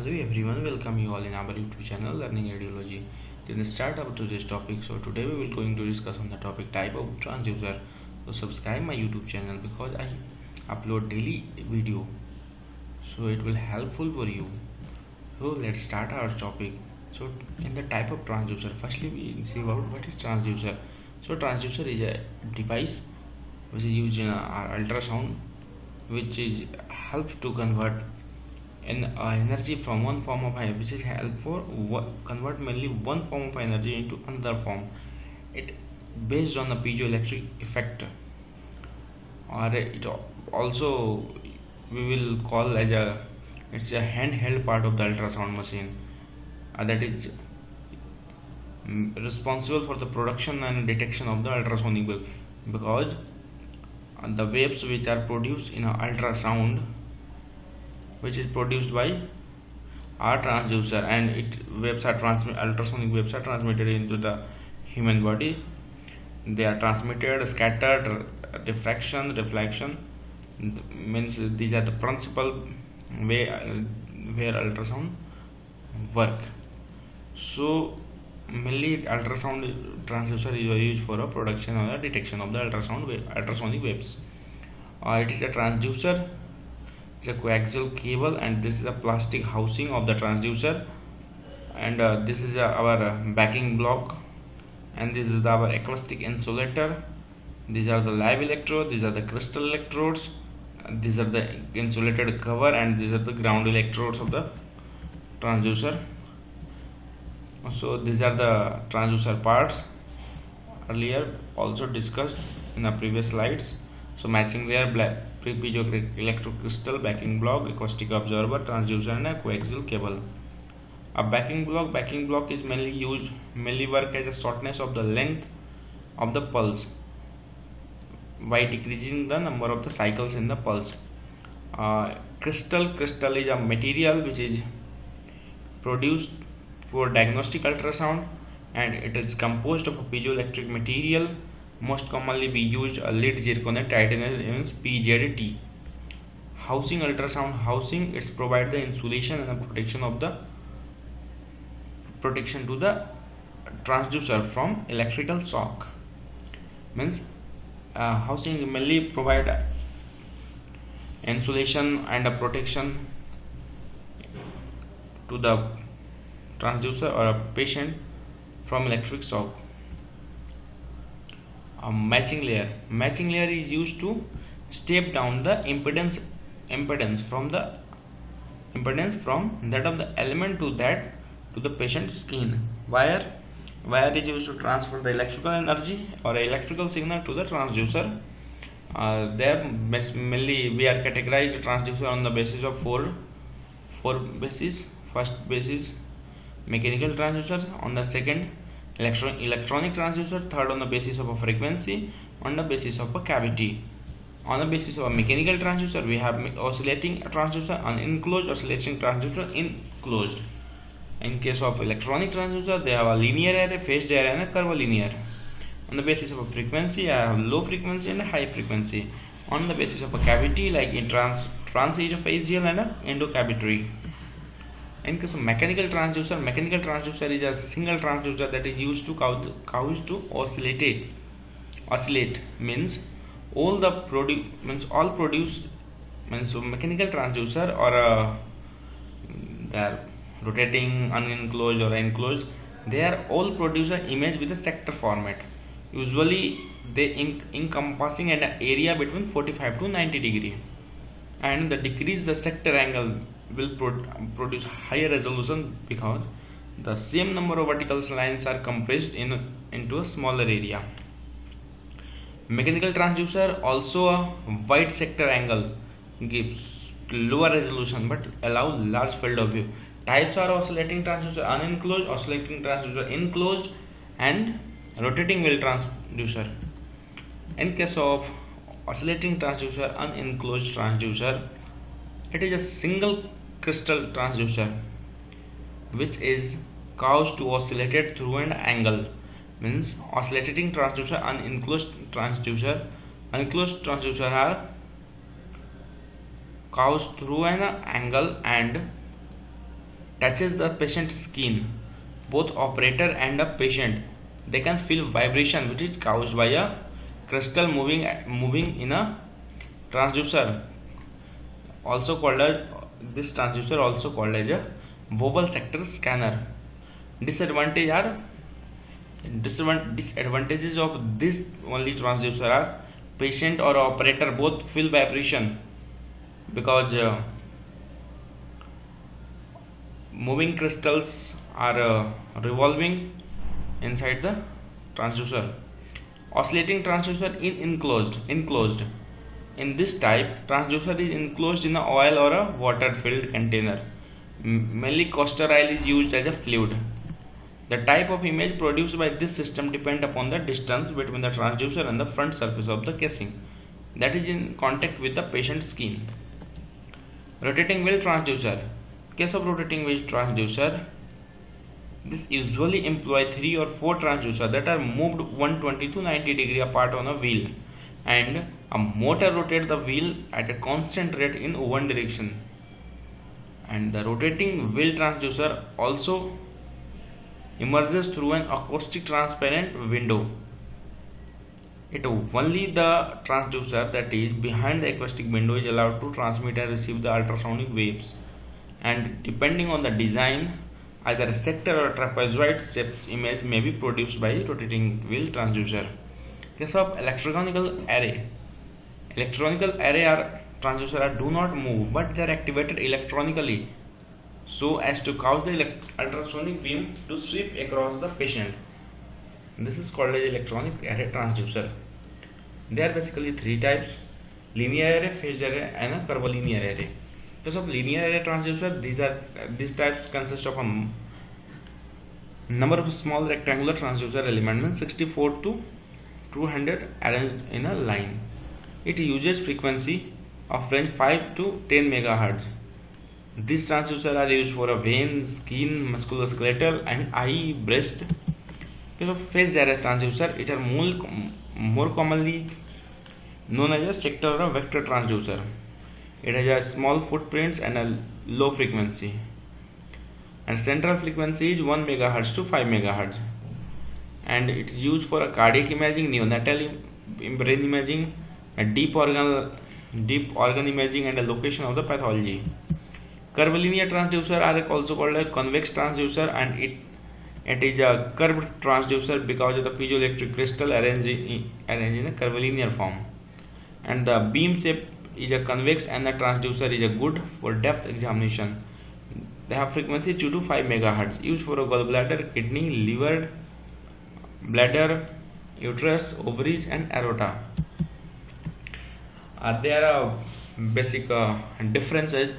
Hello everyone, welcome you all in our YouTube channel Learning Radiology. Let's start up today's topic. So today we will going to discuss on the topic type of transducer. So subscribe my YouTube channel because I upload daily video. So it will helpful for you. So let's start our topic. So in the type of transducer, firstly we see about what is transducer. So transducer is a device which is used in our ultrasound, which is helps to convert energy from one form of energy, which is help for convert mainly one form of energy into another form. It based on the piezoelectric effect, or it also we will call as it's a handheld part of the ultrasound machine that is responsible for the production and detection of the ultrasonic wave, because the waves which are produced in a ultrasound, which is produced by our transducer, and ultrasonic waves are transmitted into the human body. They are transmitted, scattered, diffraction, reflection, means these are the principal way where ultrasound work. So mainly ultrasound transducer is used for a production or a detection of the ultrasonic waves. It is a transducer. It's a coaxial cable, and this is a plastic housing of the transducer, and this is our backing block, and this is our acoustic insulator. These are the live electrodes, these are the crystal electrodes, these are the insulated cover, and these are the ground electrodes of the transducer. So these are the transducer parts, earlier also discussed in the previous slides. So matching layer, black piezoelectric backing block, acoustic observer, transducer, and a coaxial cable. A backing block is mainly work as a shortness of the length of the pulse by decreasing the number of the cycles in the pulse. Crystal is a material which is produced for diagnostic ultrasound, and it is composed of a piezoelectric material. Most commonly we use a lead zirconia titanium, means PZT. Housing, ultrasound housing, it's provide the insulation and the protection to the transducer from electrical shock. Means housing mainly provide insulation and a protection to the transducer or a patient from electric shock. Matching layer is used to step down the impedance from that of the element to the patient's skin. Wire is used to transfer the electrical energy or electrical signal to the transducer. There mainly we are categorized transducer on the basis of four bases. First basis mechanical transducer, on the second electronic transducer, third on the basis of a frequency, on the basis of a cavity. On the basis of a mechanical transducer we have oscillating transducer, unenclosed, oscillating transducer, enclosed. In case of electronic transducer they have a linear array, phased array, and a curvilinear. On the basis of a frequency I have low frequency and a high frequency. On the basis of a cavity, like in transesophageal and a endocavitary. In case of mechanical transducer is a single transducer that is used to cause to oscillate, means all so mechanical transducer, or they are rotating, unenclosed, or enclosed, they are all produce an image with a sector format. Usually they encompassing an area between 45 to 90 degree, and the decrease the sector angle will produce higher resolution, because the same number of vertical lines are compressed into a smaller area. Mechanical transducer also a wide sector angle gives lower resolution but allow large field of view. Types are oscillating transducer, unenclosed, oscillating transducer, enclosed, and rotating wheel transducer. In case of oscillating transducer, unenclosed transducer, it is a single crystal transducer which is caused to oscillate through an angle. Means oscillating transducer, unenclosed transducer are caused through an angle, and touches the patient's skin, both operator and a patient, they can feel vibration which is caused by a crystal moving in a transducer, also called as this transducer also called as a vowel sector scanner. Disadvantages of this only transducer are patient or operator both feel vibration because moving crystals are revolving inside the transducer. Oscillating transducer is enclosed. In this type, transducer is enclosed in a oil or a water-filled container. Mainly castor oil is used as a fluid. The type of image produced by this system depends upon the distance between the transducer and the front surface of the casing, that is in contact with the patient's skin. Rotating wheel transducer. Case of rotating wheel transducer, this usually employ 3 or 4 transducers that are moved 120 to 90 degree apart on a wheel, and a motor rotates the wheel at a constant rate in one direction. And the rotating wheel transducer also emerges through an acoustic transparent window. It only the transducer that is behind the acoustic window is allowed to transmit and receive the ultrasonic waves, and depending on the design, either a sector or a trapezoid shaped image may be produced by rotating wheel transducer. Case of electronical array. Electronical array are transducers do not move, but they are activated electronically so as to cause the ultrasonic beam to sweep across the patient. This is called as electronic array transducer. There are basically 3 types: linear array, phased array, and a curvilinear array. Case of linear array transducer, these types consist of a number of small rectangular transducer elements 64 to 200 arranged in a line. It uses frequency of range 5 to 10 MHz. These transducers are used for a vein, skin, musculoskeletal, and eye, breast. Case of phased array transducer, it are more commonly known as a sector or a vector transducer. It has a small footprints and a low frequency, and central frequency is 1 MHz to 5 MHz, and it is used for a cardiac imaging, neonatal brain imaging, a deep organ imaging, and a location of the pathology. Curvilinear transducer are also called a convex transducer, and it is a curved transducer because of the piezoelectric crystal arranged in a curvilinear form, and the beam shape is a convex, and the transducer is a good for depth examination. They have frequency 2 to 5 MHz, used for a gallbladder, kidney, liver, bladder, uterus, ovaries, and aorta. There are basic differences.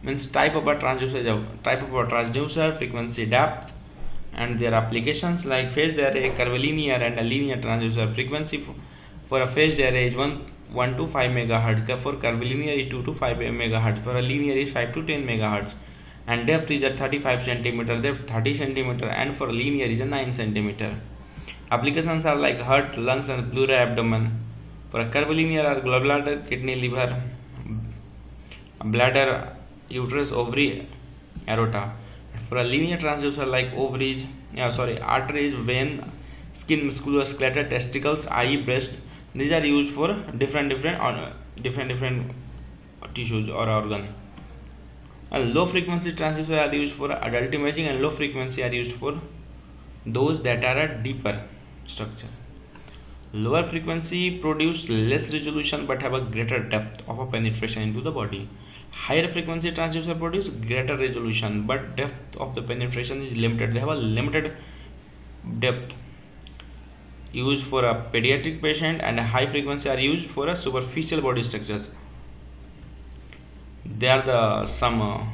Means type of a transducer, frequency, depth, and their applications like phased array, curvilinear, and a linear transducer. Frequency for a phased array is 1 to 5 MHz. For curvilinear is 2 to 5 MHz. For a linear is 5 to 10 MHz. And depth is a 35 cm, depth 30 cm, and for linear is a 9 cm. Applications are like heart, lungs, and pleural abdomen. For a curvilinear are gallbladder, kidney, liver, bladder, uterus, ovary, aorta. For a linear transducer like arteries, vein, skin, musculoskeletal, testicles, eye, breast. These are used for different tissues or organ. And low frequency transducers are used for adult imaging, and low frequency are used for those that are a deeper structure. Lower frequency produce less resolution but have a greater depth of a penetration into the body. Higher frequency transducer produce greater resolution but depth of the penetration is limited. They have a limited depth. Used for a pediatric patient, and a high frequency are used for a superficial body structures. There are some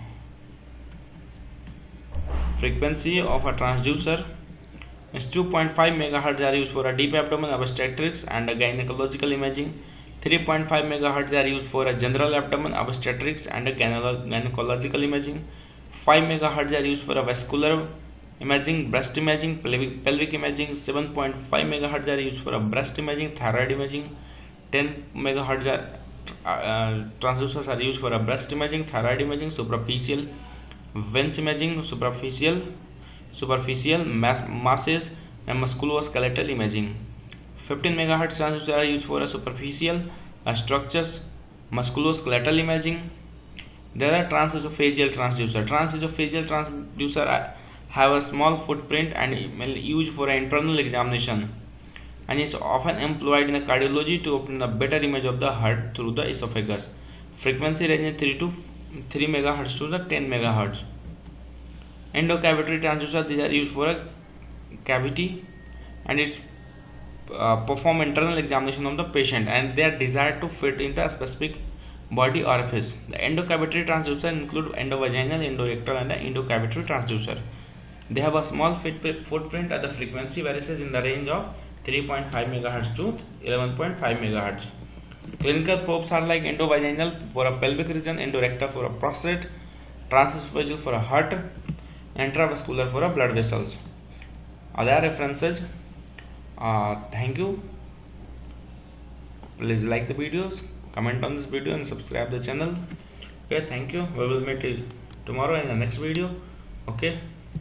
frequency of a transducer is 2.5 MHz are used for a deep abdomen, obstetrics, and a gynecological imaging. 3.5 MHz are used for a general abdomen, obstetrics, and a gynecological imaging. 5 MHz are used for a vascular imaging, breast imaging, pelvic imaging. 7.5 MHz are used for a breast imaging, thyroid imaging. 10 MHz transducers are used for a breast imaging, thyroid imaging, superficial veins imaging, superficial masses, and musculoskeletal imaging. 15 MHz transducer are used for a superficial structures, musculoskeletal imaging. There are transesophageal transducer. Transesophageal transducer have a small footprint and used for an internal examination, and is often employed in cardiology to obtain a better image of the heart through the esophagus. Frequency range 3 MHz to the 10 MHz. Endocavitary transducer, these are used for a cavity, and it perform internal examination of the patient, and they are desired to fit in the specific body orifice. The endocavitary transducer include endovaginal, endorectal, and the endocavitary transducer. They have a small footprint at the frequency variances in the range of 3.5 MHz to 11.5 MHz. Clinical probes are like endovaginal for a pelvic region, endorectal for a prostate, transesophageal for a heart, intravascular for a blood vessels. Other references. Thank you. Please like the videos, comment on this video, and subscribe the channel. Okay, thank you. We will meet tomorrow in the next video. Okay.